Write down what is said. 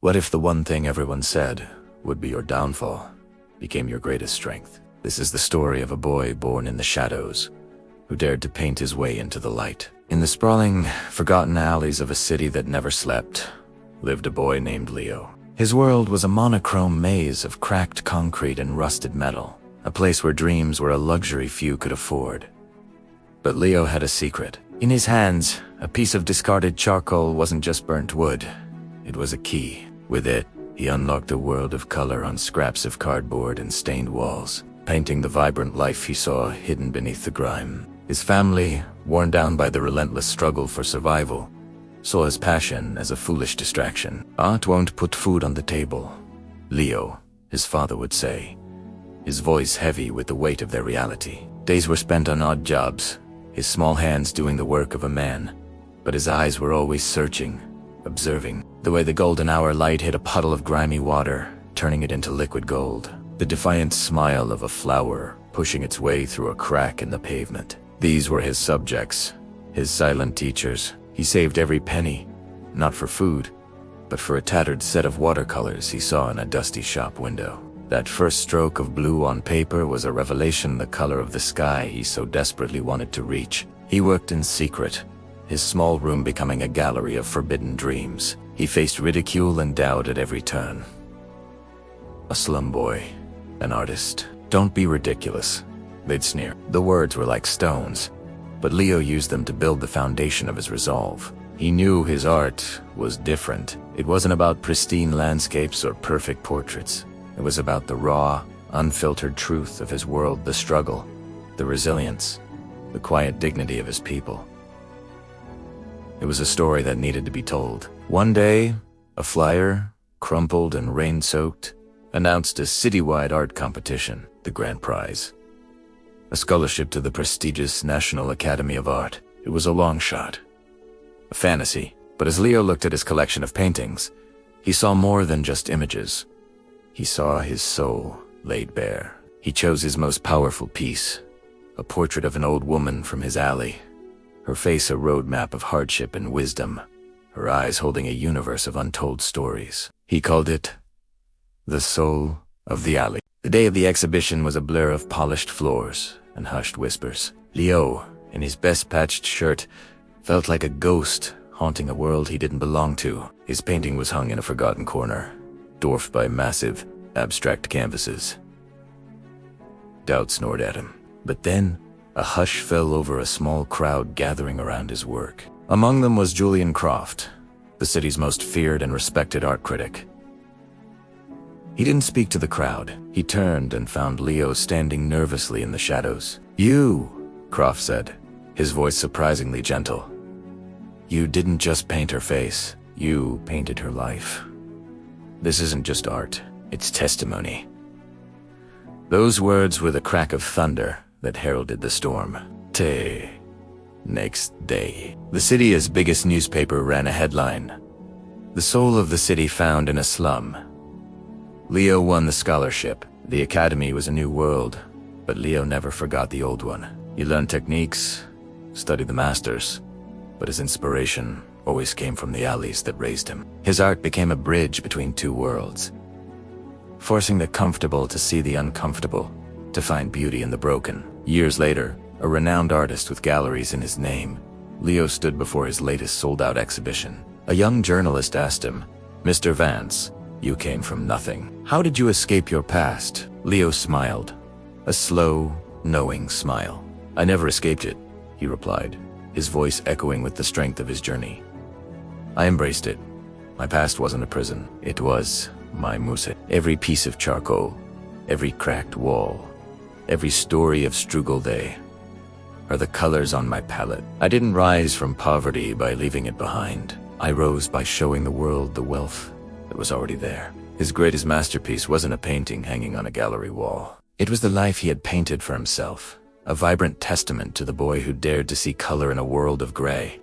What if the one thing everyone said would be your downfall became your greatest strength? This is the story of a boy born in the shadows who dared to paint his way into the light. In the sprawling, forgotten alleys of a city that never slept lived a boy named Leo. His world was a monochrome maze of cracked concrete and rusted metal, a place where dreams were a luxury few could afford. But Leo had a secret. In his hands, a piece of discarded charcoal wasn't just burnt wood. It was a key. With it, he unlocked a world of color on scraps of cardboard and stained walls, painting the vibrant life he saw hidden beneath the grime. His family, worn down by the relentless struggle for survival, saw his passion as a foolish distraction. Art won't put food on the table, Leo, his father would say, his voice heavy with the weight of their reality. Days were spent on odd jobs, his small hands doing the work of a man, but his eyes were always searching, observing, the way the golden hour light hit a puddle of grimy water, turning it into liquid gold, the defiant smile of a flower pushing its way through a crack in the pavement. These were his subjects, his silent teachers. He saved every penny, not for food, but for a tattered set of watercolors he saw in a dusty shop window. That first stroke of blue on paper was a revelation, the color of the sky he so desperately wanted to reach. He worked in secret, his small room becoming a gallery of forbidden dreams. He faced ridicule and doubt at every turn. A slum boy, an artist. Don't be ridiculous, they'd sneer. The words were like stones, but Leo used them to build the foundation of his resolve. He knew his art was different. It wasn't about pristine landscapes or perfect portraits. It was about the raw, unfiltered truth of his world, the struggle, the resilience, the quiet dignity of his people. It was a story that needed to be told. One day, a flyer, crumpled and rain-soaked, announced a citywide art competition, the grand prize. A scholarship to the prestigious National Academy of Art. It was a long shot, a fantasy, but as Leo looked at his collection of paintings, he saw more than just images. He saw his soul laid bare. He chose his most powerful piece, a portrait of an old woman from his alley, her face a roadmap of hardship and wisdom, her eyes holding a universe of untold stories. He called it The Soul of the Alley. The day of the exhibition was a blur of polished floors and hushed whispers. Leo, in his best patched shirt, felt like a ghost haunting a world he didn't belong to. His painting was hung in a forgotten corner, dwarfed by massive, abstract canvases. Doubt snored at him. But then, a hush fell over a small crowd gathering around his work. Among them was Julian Croft, the city's most feared and respected art critic. He didn't speak to the crowd. He turned and found Leo standing nervously in the shadows. "You," Croft said, his voice surprisingly gentle. "You didn't just paint her face. You painted her life. This isn't just art, it's testimony." Those words were the crack of thunder that heralded the storm. Next day, the city's biggest newspaper ran a headline: "The soul of the city found in a slum." Leo won the scholarship. The academy was a new world, but Leo never forgot the old one. He learned techniques, studied the masters, but his inspiration always came from the alleys that raised him. His art became a bridge between two worlds, forcing the comfortable to see the uncomfortable, to find beauty in the broken. Years later, a renowned artist with galleries in his name, Leo stood before his latest sold-out exhibition. A young journalist asked him, "Mr. Vance, you came from nothing. How did you escape your past?" Leo smiled, a slow, knowing smile. "I never escaped it," he replied, his voice echoing with the strength of his journey. "I embraced it. My past wasn't a prison. It was my muse. Every piece of charcoal, every cracked wall, every story of Struggle Day are the colors on my palette. I didn't rise from poverty by leaving it behind. I rose by showing the world the wealth that was already there." His greatest masterpiece wasn't a painting hanging on a gallery wall. It was the life he had painted for himself, a vibrant testament to the boy who dared to see color in a world of gray.